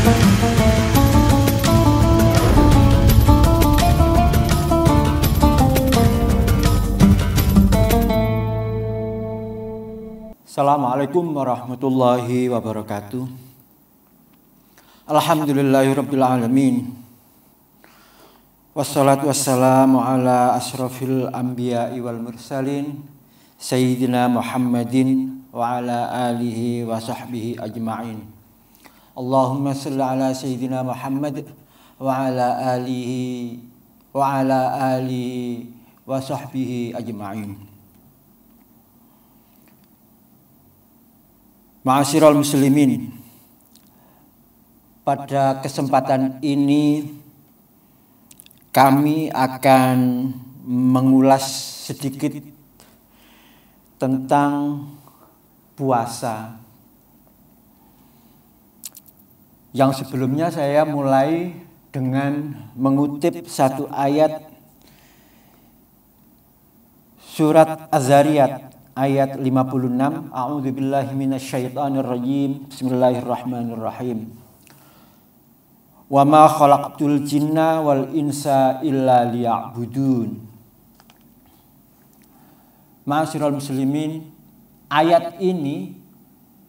Assalamualaikum warahmatullahi wabarakatuh. Alhamdulillahirabbil alamin. Wassalatu wassalamu ala asrofil anbiya'i wal mursalin sayyidina Muhammadin wa ala alihi wa sahbihi ajma'in. Allahumma shalli ala sayyidina Muhammad wa ala alihi wa sahbihi ajma'in. Ma'asyiral muslimin, pada kesempatan ini kami akan mengulas sedikit tentang puasa. Yang sebelumnya saya mulai dengan mengutip satu ayat surat Az-Zariyat ayat 56. A'udzubillahi minasyaitonirrajim. Bismillahirrahmanirrahim. Wa ma khalaqtul jinna wal insa illa liya'budun. Ma'asyiral muslimin, ayat ini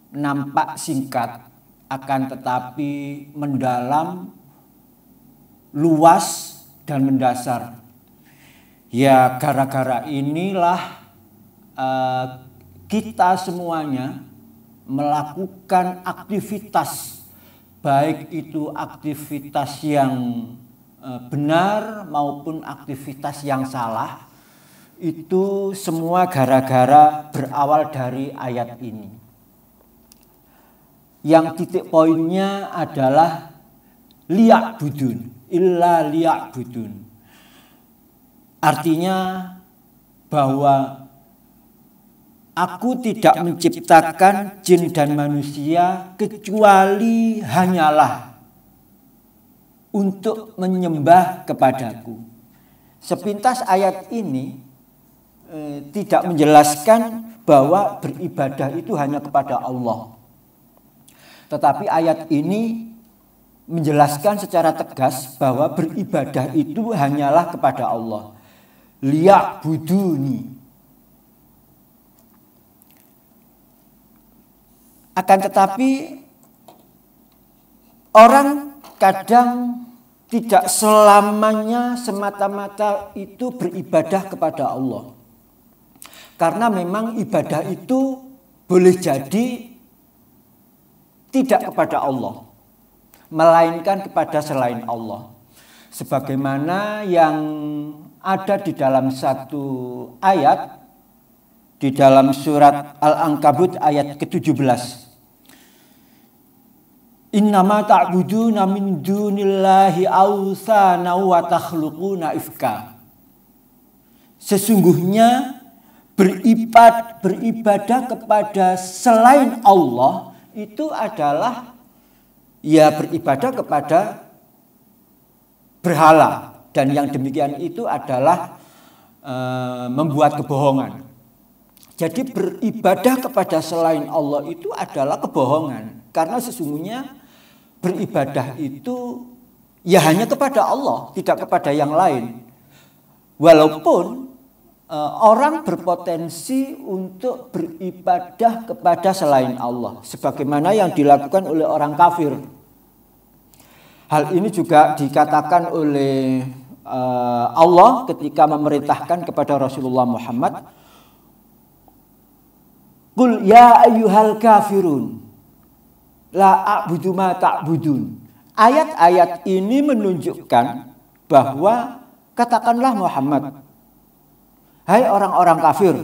nampak singkat, akan tetapi mendalam, luas dan mendasar. Ya, gara-gara inilah kita semuanya melakukan aktivitas, baik itu aktivitas yang benar maupun aktivitas yang salah, itu semua gara-gara berawal dari ayat ini. Yang titik poinnya adalah liya'budun, illa liya'budun. Artinya bahwa aku tidak menciptakan jin dan manusia kecuali hanyalah untuk menyembah kepadaku. Sepintas ayat ini tidak menjelaskan bahwa beribadah itu hanya kepada Allah. Tetapi ayat ini menjelaskan secara tegas bahwa beribadah itu hanyalah kepada Allah. Liya'buduni. Akan tetapi orang kadang tidak selamanya semata-mata itu beribadah kepada Allah. Karena memang ibadah itu boleh jadi tidak kepada Allah, melainkan kepada selain Allah. Sebagaimana yang ada di dalam satu ayat di dalam surat Al-Ankabut ayat ke-17. Innama ta'buduna min dunillahi awthana wa takhluquna ifka. Sesungguhnya beribadah kepada selain Allah itu adalah ya beribadah kepada berhala, dan yang demikian itu adalah membuat kebohongan. Jadi beribadah kepada selain Allah itu adalah kebohongan, karena sesungguhnya beribadah itu ya hanya kepada Allah, tidak kepada yang lain. Walaupun orang berpotensi untuk beribadah kepada selain Allah, sebagaimana yang dilakukan oleh orang kafir. Hal ini juga dikatakan oleh Allah ketika memerintahkan kepada Rasulullah Muhammad, Qul ya ayyuhal kafirun la a'budu ma ta'budun. Ayat-ayat ini menunjukkan bahwa katakanlah Muhammad, hai orang-orang kafir,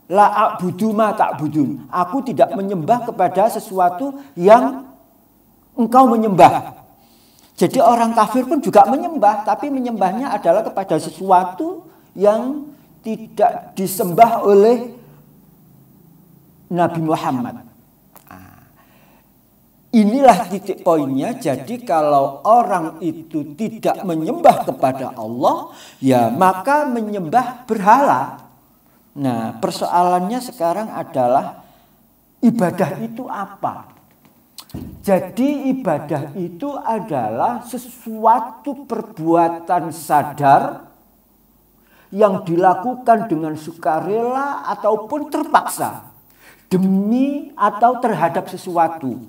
la a'budu ma ta'budun. Aku tidak menyembah kepada sesuatu yang engkau menyembah. Jadi orang kafir pun juga menyembah, tapi menyembahnya adalah kepada sesuatu yang tidak disembah oleh Nabi Muhammad. Inilah titik poinnya. Jadi kalau orang itu tidak menyembah kepada Allah, ya maka menyembah berhala. Nah, persoalannya sekarang adalah ibadah itu apa? Jadi ibadah itu adalah sesuatu perbuatan sadar yang dilakukan dengan sukarela ataupun terpaksa demi atau terhadap sesuatu.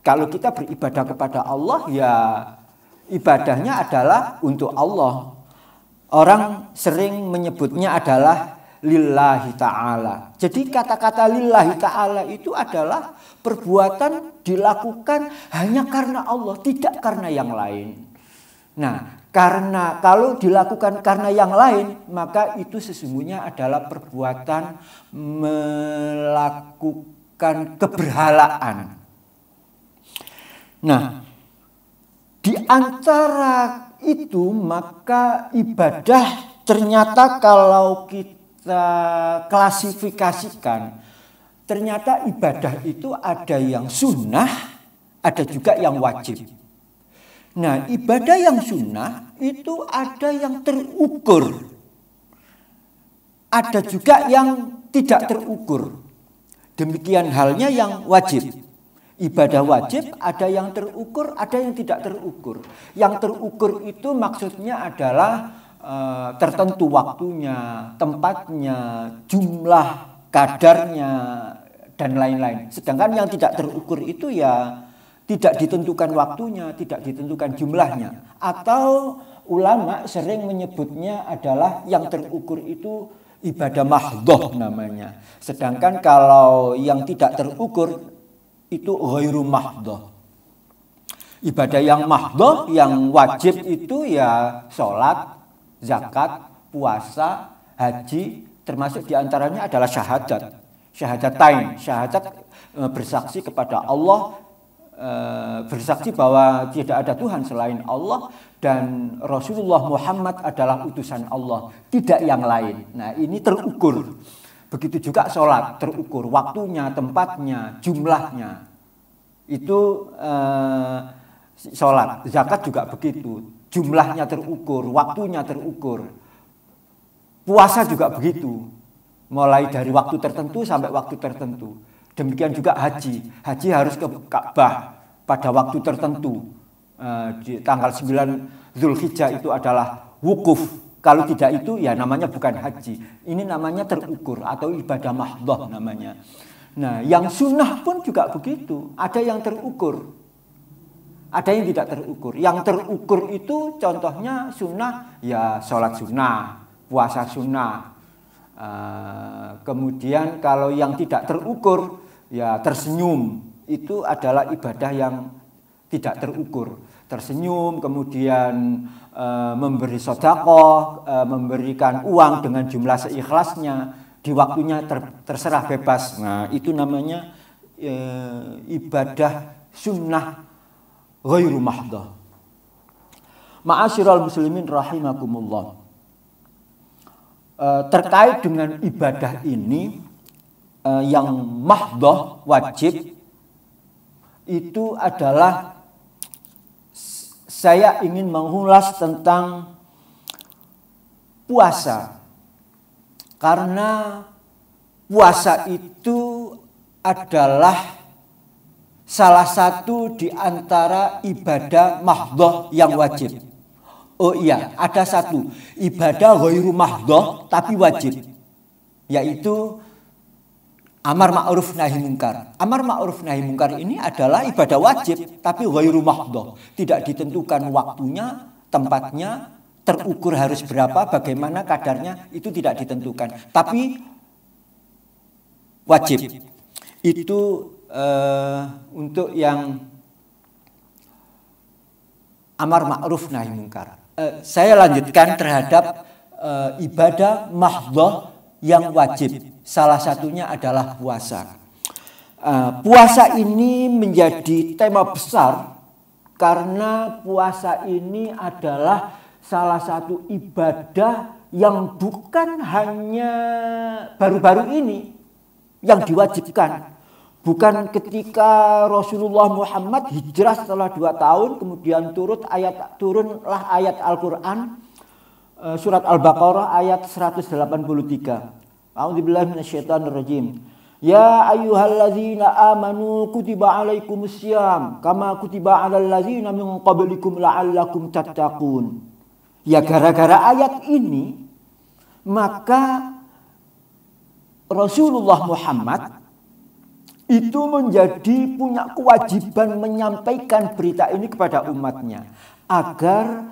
Kalau kita beribadah kepada Allah, ya ibadahnya adalah untuk Allah. Orang sering menyebutnya adalah lillahi ta'ala. Jadi kata-kata lillahi ta'ala itu adalah perbuatan dilakukan hanya karena Allah, tidak karena yang lain. Nah, karena kalau dilakukan karena yang lain, maka itu sesungguhnya adalah perbuatan melakukan keberhalaan. Nah, di antara itu maka ibadah ternyata kalau kita klasifikasikan, ternyata ibadah itu ada yang sunnah, ada juga yang wajib. Nah, ibadah yang sunnah itu ada yang terukur, ada juga yang tidak terukur. Demikian halnya yang wajib. Ibadah wajib ada yang terukur, ada yang tidak terukur. Yang terukur itu maksudnya adalah tertentu waktunya, tempatnya, jumlah, kadarnya, dan lain-lain. Sedangkan yang tidak terukur itu ya tidak ditentukan waktunya, tidak ditentukan jumlahnya. Atau ulama sering menyebutnya adalah yang terukur itu ibadah mahdhah namanya. Sedangkan kalau yang tidak terukur itu ghairu mahdhah. Ibadah yang mahdhah, yang wajib itu ya sholat, zakat, puasa, haji, termasuk diantaranya adalah syahadat. Syahadatain, syahadat bersaksi kepada Allah, bersaksi bahwa tidak ada Tuhan selain Allah dan Rasulullah Muhammad adalah utusan Allah, tidak yang lain. Nah, ini terukur. Begitu juga sholat, terukur waktunya, tempatnya, jumlahnya. Itu sholat, zakat juga begitu. Jumlahnya terukur, waktunya terukur. Puasa juga begitu. Mulai dari waktu tertentu sampai waktu tertentu. Demikian juga haji. Haji harus ke Ka'bah pada waktu tertentu. Di tanggal 9 Zulhijjah itu adalah wukuf. Kalau tidak itu ya namanya bukan haji. Ini namanya terukur atau ibadah mahdhah namanya. Nah, yang sunnah pun juga begitu. Ada yang terukur. Ada yang tidak terukur. Yang terukur itu contohnya sunnah, ya sholat sunnah, puasa sunnah. Kemudian kalau yang tidak terukur, ya tersenyum. Itu adalah ibadah yang tidak terukur. Tersenyum, kemudian memberi sedekah, memberikan uang dengan jumlah seikhlasnya, di waktunya terserah bebas. Nah, itu namanya ibadah sunnah ghairu mahdhah. Ma'asyiral muslimin rahimakumullah. Terkait dengan ibadah ini yang mahdhah wajib itu adalah saya ingin mengulas tentang puasa. Karena puasa itu adalah salah satu di antara ibadah mahdhah yang wajib. Oh iya, ada satu ibadah ghairu mahdhah tapi wajib, yaitu amar ma'ruf nahi mungkar. Amar ma'ruf nahi mungkar ini adalah ibadah wajib tapi ghairu mahdhah. Tidak ditentukan waktunya, tempatnya, terukur harus berapa, bagaimana kadarnya, itu tidak ditentukan. Tapi wajib. Itu untuk yang amar ma'ruf nahi mungkar. Saya lanjutkan terhadap ibadah mahdhah yang wajib. Salah satunya adalah puasa. Puasa ini menjadi tema besar karena puasa ini adalah salah satu ibadah yang bukan hanya baru-baru ini yang diwajibkan. Bukan ketika Rasulullah Muhammad hijrah setelah 2 tahun kemudian turunlah ayat Al-Quran surat Al-Baqarah ayat 183. A'udzubillahi minasyaitonirrajim. Ya ayyuhalladzina amanu kutiba alaikumussyam kama kutiba alal ladzina min qablikum la'allakum tattaqun. Ya gara-gara ayat ini maka Rasulullah Muhammad itu menjadi punya kewajiban menyampaikan berita ini kepada umatnya agar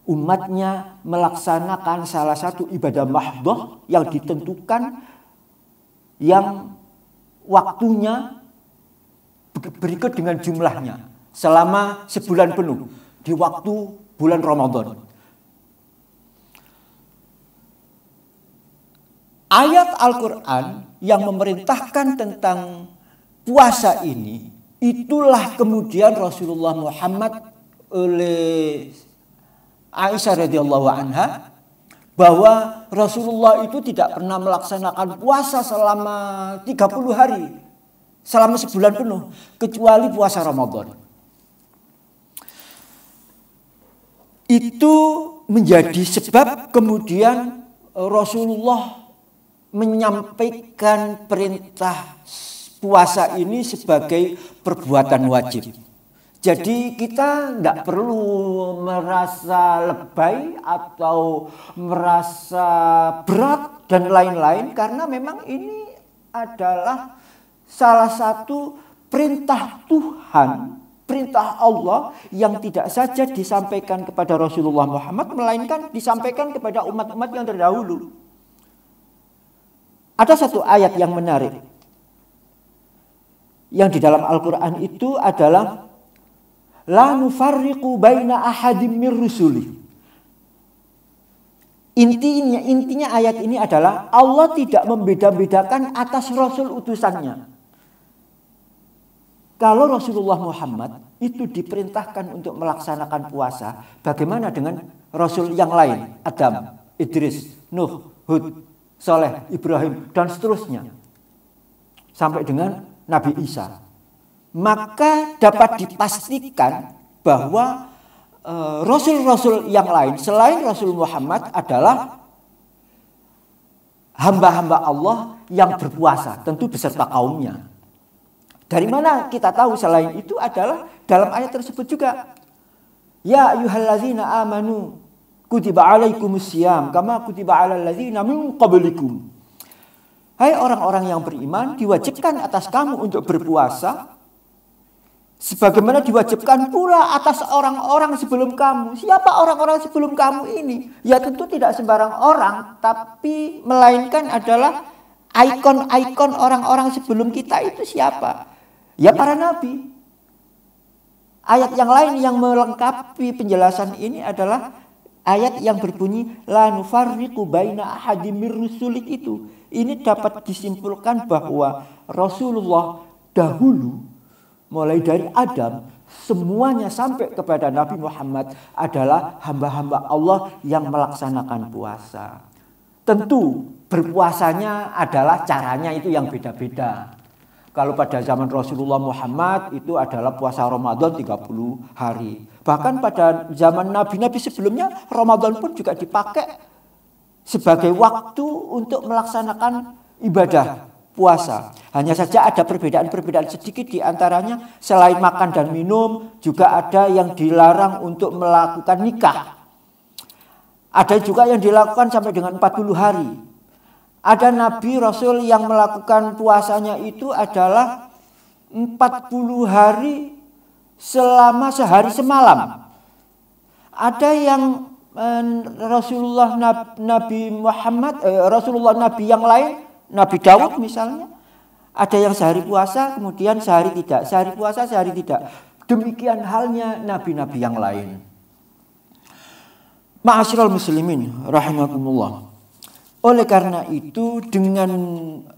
umatnya melaksanakan salah satu ibadah mahdhah yang ditentukan yang waktunya berikut dengan jumlahnya selama sebulan penuh di waktu bulan Ramadan. Ayat Al-Quran yang memerintahkan tentang puasa ini, itulah kemudian Rasulullah Muhammad oleh Aisyah radhiyallahu anha bahwa Rasulullah itu tidak pernah melaksanakan puasa selama 30 hari, selama sebulan penuh, kecuali puasa Ramadan. Itu menjadi sebab kemudian Rasulullah menyampaikan perintah puasa ini sebagai perbuatan wajib. Jadi kita tidak perlu merasa lebay atau merasa berat dan lain-lain karena memang ini adalah salah satu perintah Tuhan, perintah Allah yang tidak saja disampaikan kepada Rasulullah Muhammad melainkan disampaikan kepada umat-umat yang terdahulu. Ada satu ayat yang menarik yang di dalam Al-Quran itu adalah la nufarriqu baina ahadim mir rusuli. Intinya ayat ini adalah Allah tidak membeda-bedakan atas rasul utusannya. Kalau Rasulullah Muhammad itu diperintahkan untuk melaksanakan puasa, bagaimana dengan rasul yang lain? Adam, Idris, Nuh, Hud, Saleh, Ibrahim dan seterusnya. Sampai dengan Nabi Isa. Maka dapat dipastikan bahwa rasul-rasul yang lain selain Rasul Muhammad adalah hamba-hamba Allah yang berpuasa, tentu beserta kaumnya. Dari mana kita tahu selain itu adalah dalam ayat tersebut juga. Ya ayyuhalladzina amanu kutiba alaikumussyam kama kutiba alal ladzina min qablikum. Hai orang-orang yang beriman, diwajibkan atas kamu untuk berpuasa sebagaimana diwajibkan pula atas orang-orang sebelum kamu. Siapa orang-orang sebelum kamu ini? Ya tentu tidak sembarang orang, tapi melainkan adalah ikon-ikon orang-orang sebelum kita itu siapa? Ya para nabi. Ayat yang lain yang melengkapi penjelasan ini adalah ayat yang berbunyi la nufarriqu baina ahadim mir rusulik itu. Ini dapat disimpulkan bahwa Rasulullah dahulu mulai dari Adam, semuanya sampai kepada Nabi Muhammad adalah hamba-hamba Allah yang melaksanakan puasa. Tentu berpuasanya adalah caranya itu yang beda-beda. Kalau pada zaman Rasulullah Muhammad itu adalah puasa Ramadan 30 hari. Bahkan pada zaman Nabi-Nabi sebelumnya Ramadan pun juga dipakai sebagai waktu untuk melaksanakan ibadah puasa. Hanya saja ada perbedaan-perbedaan sedikit di antaranya. Selain makan dan minum, juga ada yang dilarang untuk melakukan nikah. Ada juga yang dilakukan sampai dengan 40 hari. Ada Nabi Rasul yang melakukan puasanya itu adalah 40 hari selama sehari semalam. Ada yang Rasulullah Nabi Muhammad, Rasulullah Nabi yang lain, Nabi Daud misalnya, ada yang sehari puasa kemudian sehari tidak, sehari puasa sehari tidak. Demikian halnya nabi-nabi yang lain. Ma'asyiral muslimin rahimakumullah. Oleh karena itu dengan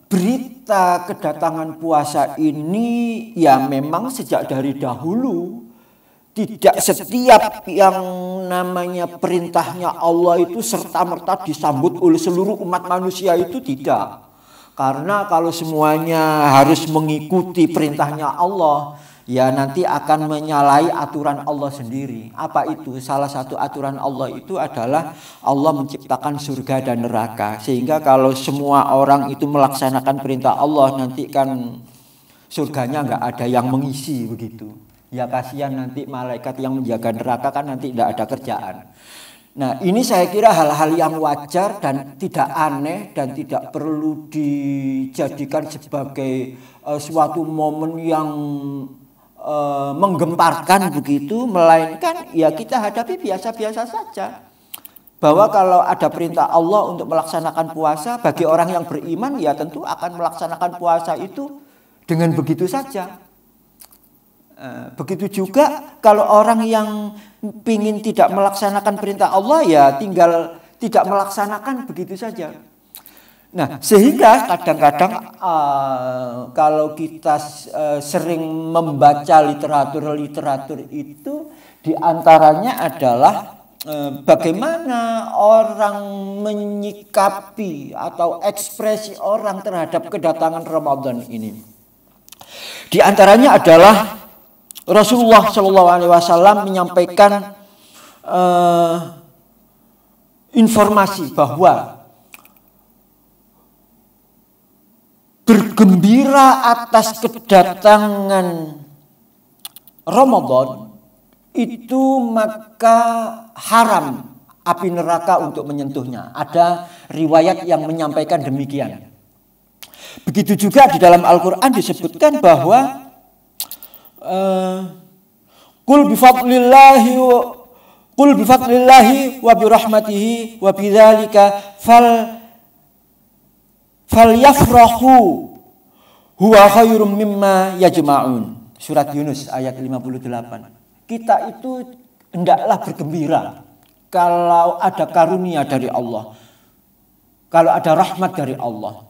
berita kedatangan puasa ini ya memang sejak dari dahulu tidak setiap yang namanya perintahnya Allah itu serta-merta disambut oleh seluruh umat manusia itu tidak. Karena kalau semuanya harus mengikuti perintahnya Allah, ya nanti akan menyalahi aturan Allah sendiri. Apa itu? Salah satu aturan Allah itu adalah Allah menciptakan surga dan neraka. Sehingga kalau semua orang itu melaksanakan perintah Allah, nanti kan surganya nggak ada yang mengisi begitu. Ya kasihan nanti malaikat yang menjaga neraka kan nanti tidak ada kerjaan. Nah, ini saya kira hal-hal yang wajar dan tidak aneh dan tidak perlu dijadikan sebagai suatu momen yang menggemparkan begitu, melainkan ya kita hadapi biasa-biasa saja. Bahwa kalau ada perintah Allah untuk melaksanakan puasa, bagi orang yang beriman ya tentu akan melaksanakan puasa itu dengan begitu saja. Begitu juga kalau orang yang ingin tidak melaksanakan perintah Allah ya tinggal tidak melaksanakan begitu saja. Nah, sehingga kadang-kadang kalau kita sering membaca literatur itu diantaranya adalah bagaimana orang menyikapi atau ekspresi orang terhadap kedatangan Ramadan ini. Di antaranya adalah Rasulullah SAW menyampaikan informasi bahwa bergembira atas kedatangan Ramadan itu maka haram api neraka untuk menyentuhnya. Ada riwayat yang menyampaikan demikian. Begitu juga di dalam Al-Quran disebutkan bahwa Qul bifadlillahi wa birahmatihi wa bidzalika falyafrahu huwa khairum mimma yajma'un. Surat Yunus ayat 58. Kita itu hendaklah bergembira kalau ada karunia dari Allah, kalau ada rahmat dari Allah.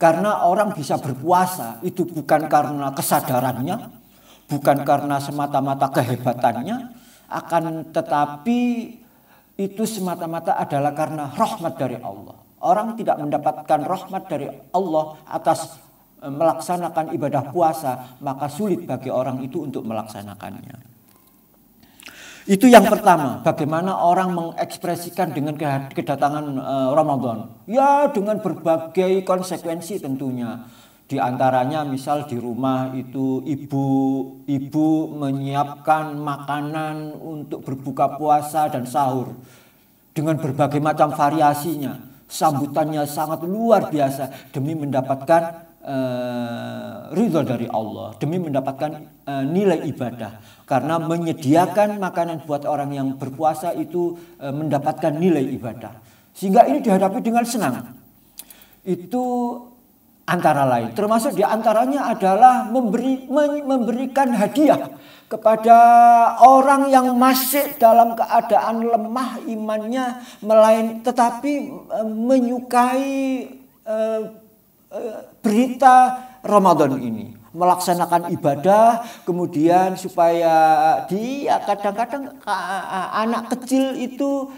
Karena orang bisa berpuasa itu bukan karena kesadarannya, bukan karena semata-mata kehebatannya, akan tetapi itu semata-mata adalah karena rahmat dari Allah. Orang tidak mendapatkan rahmat dari Allah atas melaksanakan ibadah puasa, maka sulit bagi orang itu untuk melaksanakannya. Itu yang pertama, bagaimana orang mengekspresikan dengan kedatangan Ramadan. Ya dengan berbagai konsekuensi tentunya. Di antaranya misal di rumah itu ibu menyiapkan makanan untuk berbuka puasa dan sahur. Dengan berbagai macam variasinya. Sambutannya sangat luar biasa demi mendapatkan ridha dari Allah, demi mendapatkan nilai ibadah. Karena menyediakan makanan buat orang yang berpuasa itu mendapatkan nilai ibadah. Sehingga ini dihadapi dengan senang. Itu antara lain. Termasuk diantaranya adalah memberikan hadiah kepada orang yang masih dalam keadaan lemah imannya, tetapi menyukai berita Ramadan ini, melaksanakan ibadah, kemudian supaya dia kadang-kadang anak kecil itu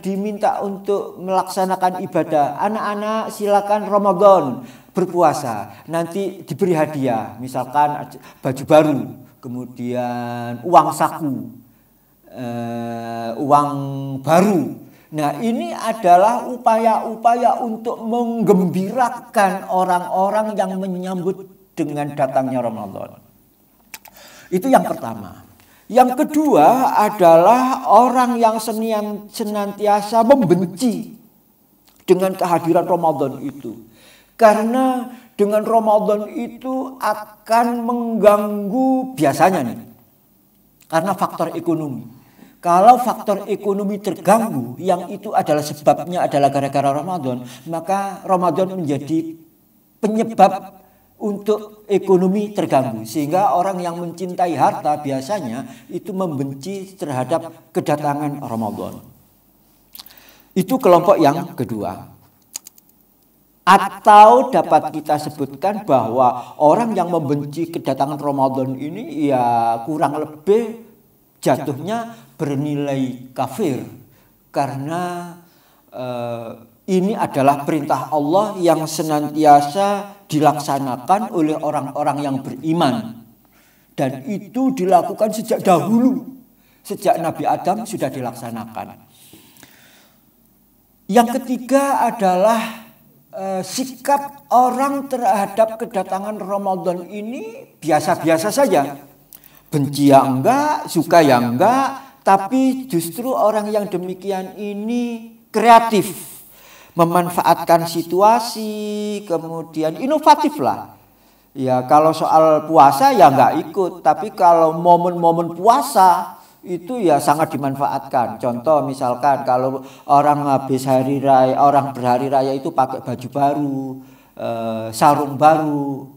diminta untuk melaksanakan ibadah. Anak-anak silakan Ramadan berpuasa, nanti diberi hadiah, misalkan baju baru, kemudian uang saku, uang baru. Nah, ini adalah upaya-upaya untuk menggembirakan orang-orang yang menyambut dengan datangnya Ramadan. Itu yang pertama. Yang kedua adalah orang yang senantiasa membenci dengan kehadiran Ramadan itu. Karena dengan Ramadan itu akan mengganggu biasanya nih. Karena faktor ekonomi. Kalau faktor ekonomi terganggu, yang itu adalah sebabnya adalah gara-gara Ramadan, maka Ramadan menjadi penyebab untuk ekonomi terganggu. Sehingga orang yang mencintai harta biasanya itu membenci terhadap kedatangan Ramadan. Itu kelompok yang kedua. Atau dapat kita sebutkan bahwa orang yang membenci kedatangan Ramadan ini ya kurang lebih jatuhnya bernilai kafir. Karena ini adalah perintah Allah yang senantiasa dilaksanakan oleh orang-orang yang beriman. Dan itu dilakukan sejak dahulu. Sejak Nabi Adam sudah dilaksanakan. Yang ketiga adalah sikap orang terhadap kedatangan Ramadan ini biasa-biasa saja. Benci ya enggak, suka ya enggak, tapi justru orang yang demikian ini kreatif, memanfaatkan situasi, kemudian inovatif lah. Ya kalau soal puasa ya enggak ikut, tapi kalau momen-momen puasa itu ya sangat dimanfaatkan. Contoh misalkan kalau orang habis hari raya, orang berhari raya itu pakai baju baru, sarung baru.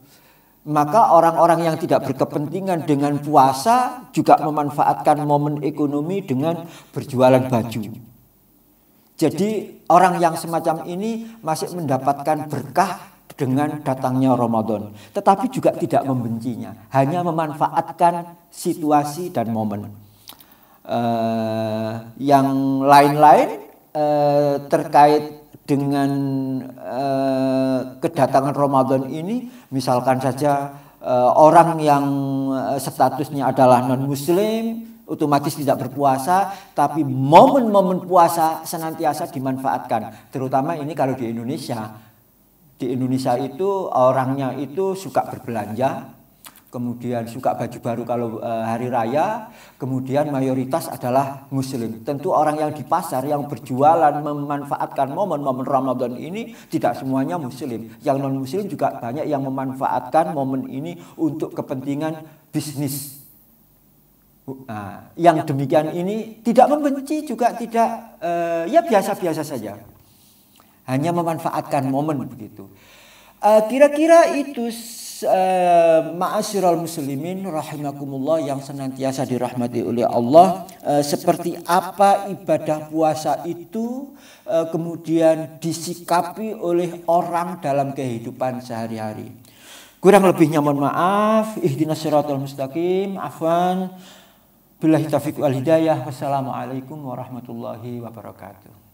Maka orang-orang yang tidak berkepentingan dengan puasa juga memanfaatkan momen ekonomi dengan berjualan baju. Jadi orang yang semacam ini masih mendapatkan berkah dengan datangnya Ramadan. Tetapi juga tidak membencinya, hanya memanfaatkan situasi dan momen. Yang lain-lain terkait dengan kedatangan Ramadan ini, misalkan saja orang yang statusnya adalah non-muslim otomatis tidak berpuasa, tapi momen-momen puasa senantiasa dimanfaatkan. Terutama ini kalau di Indonesia. Di Indonesia itu orangnya itu suka berbelanja, kemudian suka baju baru kalau hari raya, kemudian mayoritas adalah muslim. Tentu orang yang di pasar yang berjualan memanfaatkan momen-momen Ramadan ini tidak semuanya muslim. Yang non muslim juga banyak yang memanfaatkan momen ini untuk kepentingan bisnis. Nah, yang demikian ini tidak membenci juga tidak ya biasa-biasa saja. Hanya memanfaatkan momen begitu. Kira-kira itu ma'asyiral muslimin rahimakumullah yang senantiasa dirahmati oleh Allah, seperti apa ibadah puasa itu kemudian disikapi oleh orang dalam kehidupan sehari-hari. Kurang lebihnya mohon maaf. Ihdinas siratal mustaqim. Afwan. Billahi taufiq wal hidayah. Wassalamualaikum warahmatullahi wabarakatuh.